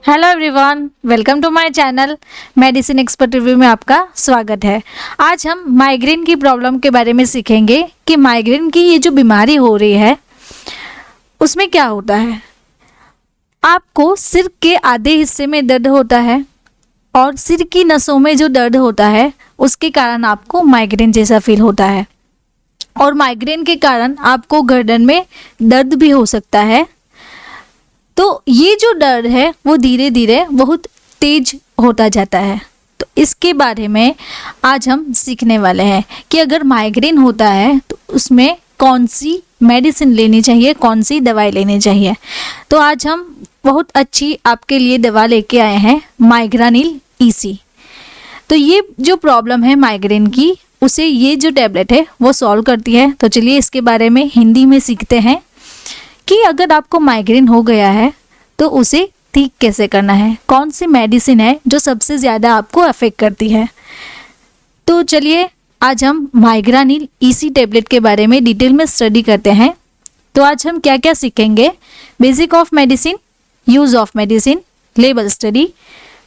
Hello everyone, welcome to my channel. Medicine expert review में आपका स्वागत है। आज हम माइग्रेन की प्रॉब्लम के बारे में सीखेंगे कि माइग्रेन की ये जो बीमारी हो रही है उसमें क्या होता है। आपको सिर के आधे हिस्से में दर्द होता है और सिर की नसों में जो दर्द होता है उसके कारण आपको माइग्रेन जैसा फील होता है, और माइग्रेन के कारण आपको गर्दन में दर्द भी हो सकता है। तो ये जो दर्द है वो धीरे धीरे बहुत तेज होता जाता है। तो इसके बारे में आज हम सीखने वाले हैं कि अगर माइग्रेन होता है तो उसमें कौन सी मेडिसिन लेनी चाहिए, कौन सी दवाई लेनी चाहिए। तो आज हम बहुत अच्छी आपके लिए दवा लेके आए हैं, माइग्रानिल ईसी। तो ये जो प्रॉब्लम है माइग्रेन की, उसे ये जो टैबलेट है वो सॉल्व करती है। तो चलिए इसके बारे में हिंदी में सीखते हैं कि अगर आपको माइग्रेन हो गया है तो उसे ठीक कैसे करना है, कौन सी मेडिसिन है जो सबसे ज़्यादा आपको अफेक्ट करती है। तो चलिए आज हम माइग्रानिल ईसी टैबलेट के बारे में डिटेल में स्टडी करते हैं। तो आज हम क्या क्या सीखेंगे: basic of medicine, use of medicine, label study,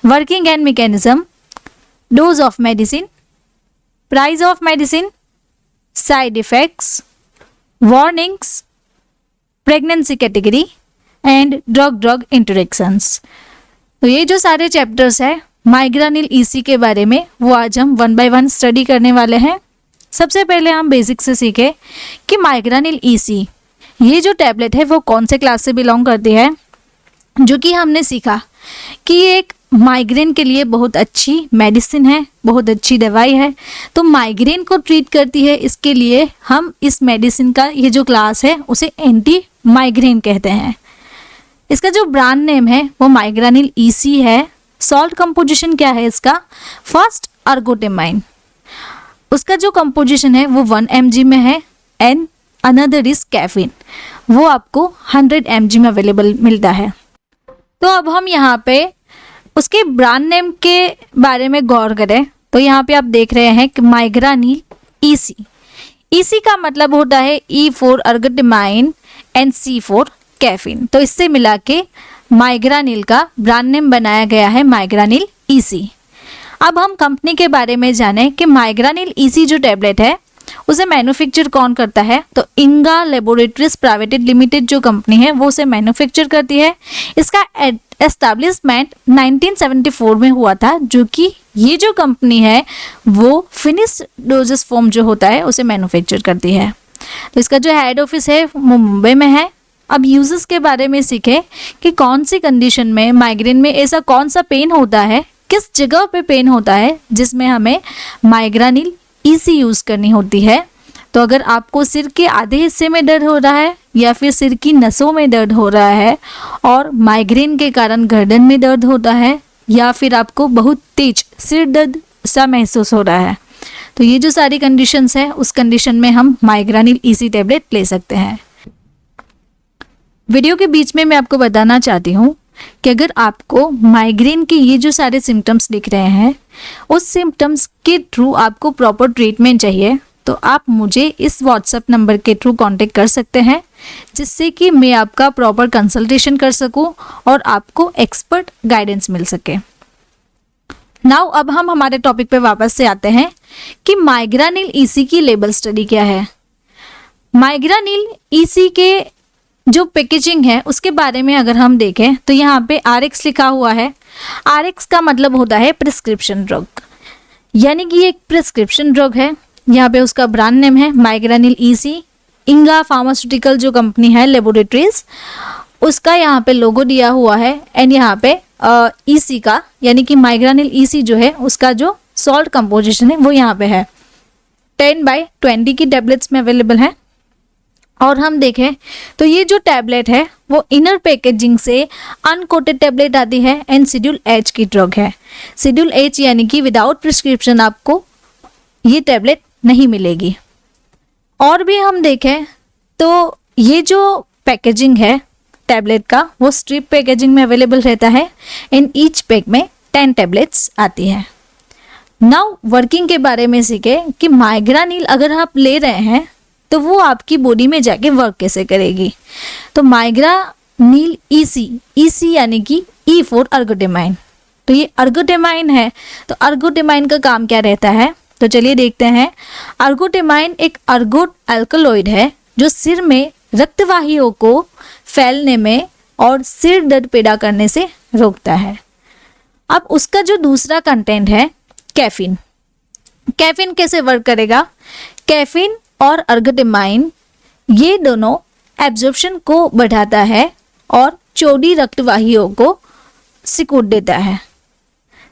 working and mechanism, dose of medicine, price of medicine, side effects, warnings, pregnancy category and drug interactions. तो ये जो सारे चैप्टर्स है माइग्रानिल ईसी के बारे में वो आज हम 1 बाय 1 स्टडी करने वाले हैं। सबसे पहले हम बेसिक से सीखे कि माइग्रानिल ईसी ये जो टैबलेट है वो कौन से क्लास से बिलोंग करती है। जो कि हमने सीखा कि ये एक माइग्रेन के लिए बहुत अच्छी मेडिसिन है, बहुत अच्छी दवाई है। तो माइग्रेन को ट्रीट करती है, इसके लिए हम इस मेडिसिन का ये जो क्लास है उसे एंटी माइग्रेन कहते हैं। इसका जो ब्रांड नेम है वो माइग्रानिल ईसी है। सॉल्ट कंपोजिशन क्या है इसका? फर्स्ट अर्गोटेमाइन, उसका जो कंपोजिशन है वो 1 mg में है, एंड अनदर इज कैफीन, वो आपको 100 mg में अवेलेबल मिलता है। तो अब हम यहाँ पे उसके ब्रांड नेम के बारे में गौर करें। तो यहाँ पे आप देख रहे हैं कि माइग्रानिल ईसी, ईसी का मतलब होता है E for ergotamine and C for caffeine. तो इससे मिला के माइग्रानिल का ब्रांड नेम बनाया गया है माइग्रानिल ईसी। अब हम कंपनी के बारे में जानें कि माइग्रानिल ईसी जो टैबलेट है उसे मैन्युफैक्चर कौन करता है। तो इंगा लेबोरेटरीज प्राइवेट लिमिटेड जो कंपनी है वो उसे मैन्युफैक्चर करती है। इसका एस्टैब्लिशमेंट 1974 में हुआ था, जो कि ये जो कंपनी है वो फिनिश डोजेस फॉर्म जो होता है उसे मैन्युफैक्चर करती है। तो इसका जो हेड ऑफिस है वो मुंबई में है। अब यूजेस के बारे में सीखे कि कौन सी कंडीशन में माइग्रेन में ऐसा कौन सा पेन होता है, किस जगह पे पेन होता है जिसमें हमें माइग्रानिल ईसी यूज़ करनी होती है। तो अगर आपको सिर के आधे हिस्से में दर्द हो रहा है या फिर सिर की नसों में दर्द हो रहा है और माइग्रेन के कारण गर्दन में दर्द होता है, या फिर आपको बहुत तेज सिर दर्द सा महसूस हो रहा है, तो ये जो सारी कंडीशंस है उस कंडीशन में हम माइग्रानिल ईसी टैबलेट ले सकते हैं। वीडियो के बीच में मैं आपको बताना चाहती हूँ कि अगर आपको माइग्रेन के ये जो सारे सिम्टम्स दिख रहे हैं उस सिम्टम्स के थ्रू आपको प्रॉपर ट्रीटमेंट चाहिए, तो आप मुझे इस व्हाट्सएप नंबर के थ्रू कांटेक्ट कर सकते हैं, जिससे कि मैं आपका प्रॉपर कंसल्टेशन कर सकूं और आपको एक्सपर्ट गाइडेंस मिल सके। नाउ अब हम हमारे टॉपिक पे वापस से आते हैं कि माइग्रानिल ईसी की लेबल स्टडी क्या है। माइग्रानिल ईसी के जो पैकेजिंग है उसके बारे में अगर हम देखें तो यहाँ पे RX लिखा हुआ है। RX का मतलब होता है प्रिस्क्रिप्शन ड्रग, यानी कि ये एक प्रिस्क्रिप्शन ड्रग है। यहाँ पे उसका ब्रांड नेम है माइग्रानिल ईसी। इंगा फार्मास्यूटिकल जो कंपनी है लेबोरेटरीज, उसका यहाँ पे लोगो दिया हुआ है, एंड यहाँ पे ईसी का यानी कि माइग्रानिल ईसी जो है उसका जो सॉल्ट कंपोजिशन है वो यहाँ पे है। 10/20 की टैबलेट्स में अवेलेबल है। और हम देखें तो ये जो टैबलेट है वो इनर पैकेजिंग से अनकोटेड टैबलेट आती है, एंड शेड्यूल H की ड्रग है। शेड्यूल H यानी कि विदाउट प्रिस्क्रिप्शन आपको ये टैबलेट नहीं मिलेगी। और भी हम देखें तो ये जो पैकेजिंग है टैबलेट का वो स्ट्रिप पैकेजिंग में अवेलेबल रहता है, एंड ईच पैक में 10 टैबलेट्स आती है। नाउ वर्किंग के बारे में सीखे कि माइग्रानिल अगर आप ले रहे हैं तो वो आपकी बॉडी में जाके वर्क कैसे करेगी। तो नील ईसी यानी कि ई फॉर अर्गोटेमाइन। तो ये अर्गोटेमाइन है, तो अर्गोटेमाइन का काम क्या रहता है, तो चलिए देखते हैं। अर्गोटेमाइन एक अर्गोट अल्कलॉइड है जो सिर में रक्तवाहियों को फैलने में और सिर दर्द पैदा करने से रोकता है। अब उसका जो दूसरा कंटेंट है कैफीन। कैफीन कैसे वर्क करेगा, कैफीन और अर्गोटेमाइन ये दोनों एब्जॉर्प्शन को बढ़ाता है और चौड़ी रक्तवाहियों को सिकुड़ देता है,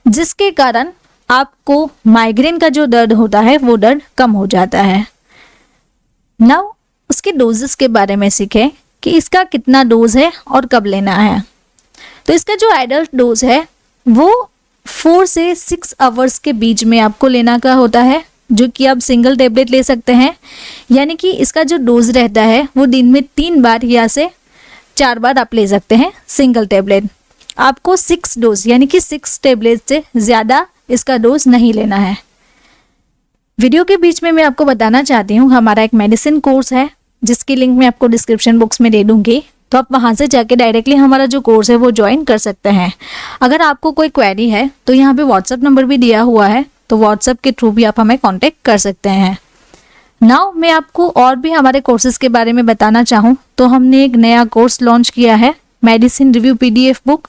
जिसके कारण आपको माइग्रेन का जो दर्द होता है वो दर्द कम हो जाता है। नाउ उसके डोजेस के बारे में सीखें कि इसका कितना डोज है और कब लेना है। तो इसका जो एडल्ट डोज है वो 4 से 6 आवर्स के बीच में आपको लेना का होता है, जो कि आप सिंगल टेबलेट ले सकते हैं। यानी कि इसका जो डोज रहता है वो दिन में 3 बार या से 4 बार आप ले सकते हैं सिंगल टेबलेट। आपको 6 डोज यानी कि 6 टेबलेट से ज़्यादा इसका डोज नहीं लेना है। वीडियो के बीच में मैं आपको बताना चाहती हूँ, हमारा एक मेडिसिन कोर्स है जिसकी लिंक मैं आपको डिस्क्रिप्शन बॉक्स में दे दूँगी, तो आप वहाँ से जाके डायरेक्टली हमारा जो कोर्स है वो ज्वाइन कर सकते हैं। अगर आपको कोई क्वेरी है तो यहाँ पे व्हाट्सअप नंबर भी दिया हुआ है, तो व्हाट्सअप के थ्रू भी आप हमें कांटेक्ट कर सकते हैं। नाउ मैं आपको और भी हमारे कोर्सेज के बारे में बताना चाहूँ तो हमने एक नया कोर्स लॉन्च किया है, मेडिसिन रिव्यू PDF बुक।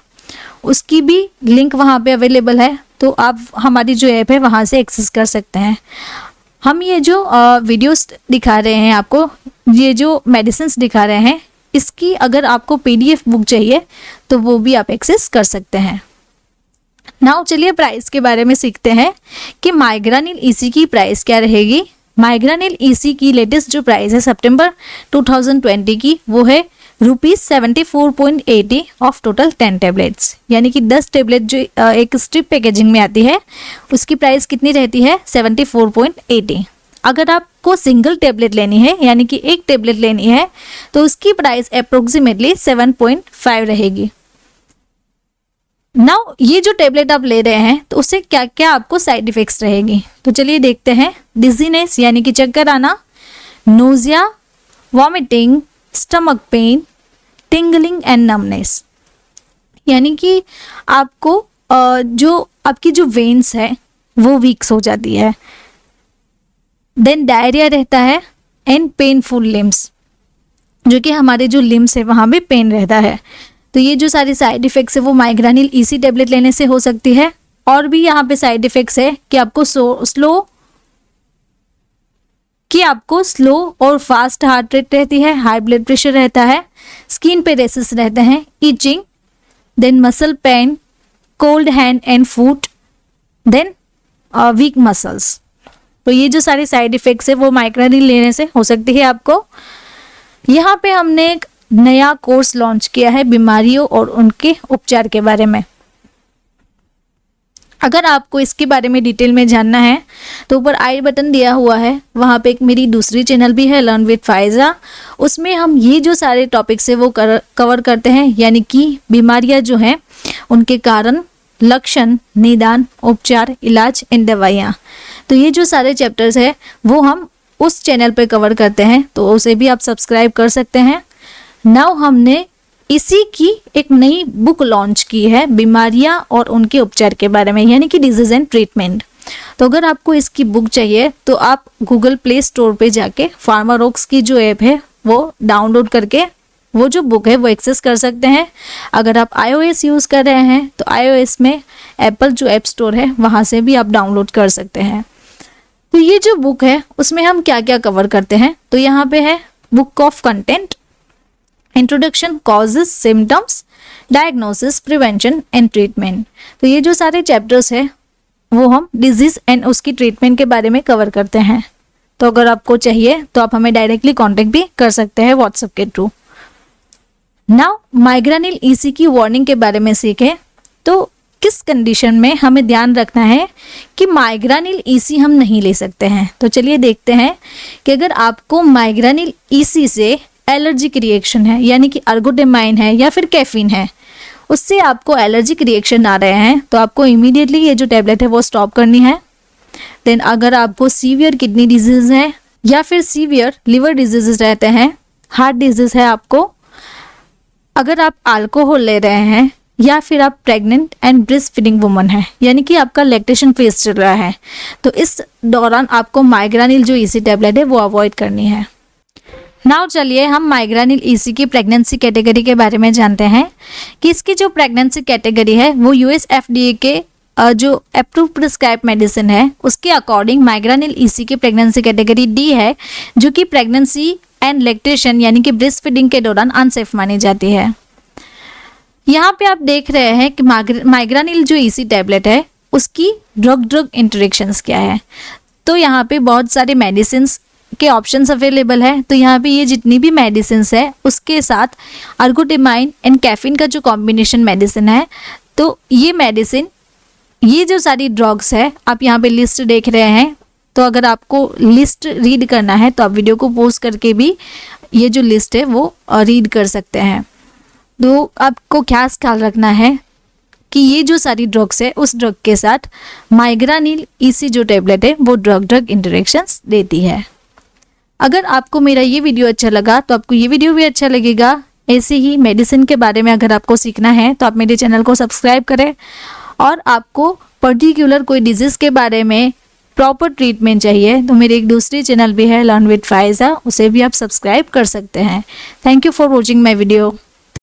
उसकी भी लिंक वहाँ पे अवेलेबल है, तो आप हमारी जो ऐप है वहाँ से एक्सेस कर सकते हैं। हम ये जो वीडियोस दिखा रहे हैं आपको, ये जो मेडिसिन्स दिखा रहे हैं, इसकी अगर आपको PDF बुक चाहिए तो वो भी आप एक्सेस कर सकते हैं। नाउ चलिए प्राइस के बारे में सीखते हैं कि माइग्रानिल EC की प्राइस क्या रहेगी। माइग्रानिल EC की लेटेस्ट जो प्राइस है सितंबर 2020 की, वो है ₹74.80 ऑफ टोटल 10 टेबलेट्स। यानी कि 10 टेबलेट जो एक स्ट्रिप पैकेजिंग में आती है उसकी प्राइस कितनी रहती है 74.80। अगर आपको सिंगल टेबलेट लेनी है यानी कि एक टेबलेट लेनी है तो उसकी प्राइस अप्रोक्सीमेटली 7.5 रहेगी। नाउ ये जो टेबलेट आप ले रहे हैं तो उससे क्या क्या आपको साइड इफेक्ट्स रहेगी, तो चलिए देखते हैं। डिजीनेस यानी कि चक्कर आना, nausea, vomiting, stomach pain, tingling and numbness. यानी कि आपको जो आपकी जो वेन्स है वो वीक्स हो जाती है। देन डायरिया रहता है एंड पेनफुल लिम्स, जो कि हमारे जो लिम्स है वहाँ पे पेन रहता है। तो ये जो सारी साइड इफ़ेक्ट्स है वो माइग्रानिल EC टेबलेट लेने से हो सकती है। और भी यहाँ पे साइड इफ़ेक्ट्स है कि आपको स्लो और फास्ट हार्ट रेट रहती है, हाई ब्लड प्रेशर रहता है, स्किन पे रेसेस रहते हैं, itching, then muscle pain, cold hand and foot, then weak muscles. तो ये जो सारी साइड इफ़ेक्ट्स है वो माइग्रानिल लेने से हो सकती है आपको। यहाँ पे हमने एक नया कोर्स लॉन्च किया है बीमारियों और उनके उपचार के बारे में। अगर आपको इसके बारे में डिटेल में जानना है तो ऊपर आई बटन दिया हुआ है, वहाँ पे एक मेरी दूसरी चैनल भी है लर्न विद फायजा। उसमें हम ये जो सारे टॉपिक्स है वो कवर करते हैं, यानी कि बीमारियाँ जो हैं उनके कारण, लक्षण, निदान, उपचार, इलाज एंड दवाइयाँ। तो ये जो सारे चैप्टर्स है वो हम उस चैनल पे कवर करते हैं, तो उसे भी आप सब्सक्राइब कर सकते हैं। नाउ हमने इसी की एक नई बुक लॉन्च की है बीमारियां और उनके उपचार के बारे में, यानी कि डिजीज एंड ट्रीटमेंट। तो अगर आपको इसकी बुक चाहिए तो आप गूगल प्ले स्टोर पे जाके फार्मारोक्स की जो ऐप है वो डाउनलोड करके वो जो बुक है वो एक्सेस कर सकते हैं। अगर आप iOS यूज़ कर रहे हैं तो iOS में एप्पल जो ऐप स्टोर है वहाँ से भी आप डाउनलोड कर सकते हैं। तो ये जो बुक है उसमें हम क्या क्या कवर करते हैं, तो यहाँ पे है book of content, introduction, causes, symptoms, diagnosis, prevention and treatment. तो ये जो सारे चैप्टर्स है वो हम डिजीज एंड उसकी ट्रीटमेंट के बारे में कवर करते हैं। तो अगर आपको चाहिए तो आप हमें डायरेक्टली कांटेक्ट भी कर सकते हैं व्हाट्सएप के थ्रू। नाउ माइग्रानिल EC की वार्निंग के बारे में सीखें। तो किस कंडीशन में हमें ध्यान रखना है कि माइग्रानिल EC हम नहीं ले सकते हैं, तो चलिए देखते हैं कि अगर आपको माइग्रानिल EC से एलर्जिक रिएक्शन है, यानी कि अर्गोटेमाइन है या फिर कैफीन है, उससे आपको एलर्जिक रिएक्शन आ रहे हैं तो आपको इमीडिएटली ये जो टैबलेट है वो स्टॉप करनी है। देन अगर आपको सीवियर किडनी डिजीज़ है या फिर सीवियर लिवर डिजीज़ रहते हैं, हार्ट डिजीज़ है आपको, अगर आप अल्कोहल ले रहे हैं या फिर आप pregnant and breast feeding woman है, यानी कि आपका लैक्टेशन फेज चल रहा है, तो इस दौरान आपको माइग्रानिल जो ईसी टैबलेट है वो अवॉइड करनी है। नाउ चलिए हम माइग्रानिल ईसी की प्रेगनेंसी कैटेगरी के बारे में जानते हैं कि इसकी जो प्रेगनेंसी कैटेगरी है वो यूएस एफडीए के जो अप्रूव प्रिस्क्राइब मेडिसिन है उसके अकॉर्डिंग माइग्रानिल ईसी की प्रेगनेंसी कैटेगरी डी है, जो कि प्रेगनेंसी एंड लैक्टेशन यानी कि ब्रेस्ट फीडिंग के दौरान अनसेफ मानी जाती है। यहाँ पे आप देख रहे हैं कि माइग्रानिल जो ईसी टैबलेट है उसकी ड्रग इंटरेक्शंस क्या है। तो यहाँ पे बहुत सारे मेडिसिन के ऑप्शंस अवेलेबल है। तो यहाँ पे ये जितनी भी मेडिसिन है उसके साथ अर्गोटिमाइन एंड कैफीन का जो कॉम्बिनेशन मेडिसिन है, तो ये मेडिसिन, ये जो सारी ड्रग्स है आप यहाँ पे लिस्ट देख रहे हैं। तो अगर आपको लिस्ट रीड करना है तो आप वीडियो को पॉज करके भी ये जो लिस्ट है वो रीड कर सकते हैं। तो आपको क्या ख्याल रखना है कि ये जो सारी ड्रग्स है उस ड्रग के साथ माइग्रानिल ईसी जो टैबलेट है वो ड्रग इंटरेक्शंस देती है। अगर आपको मेरा ये वीडियो अच्छा लगा तो आपको ये वीडियो भी अच्छा लगेगा। ऐसे ही मेडिसिन के बारे में अगर आपको सीखना है तो आप मेरे चैनल को सब्सक्राइब करें, और आपको पर्टिकुलर कोई डिजीज़ के बारे में प्रॉपर ट्रीटमेंट चाहिए तो मेरे एक दूसरी चैनल भी है लर्न विद फायजा, उसे भी आप सब्सक्राइब कर सकते हैं। Thank you for watching my video.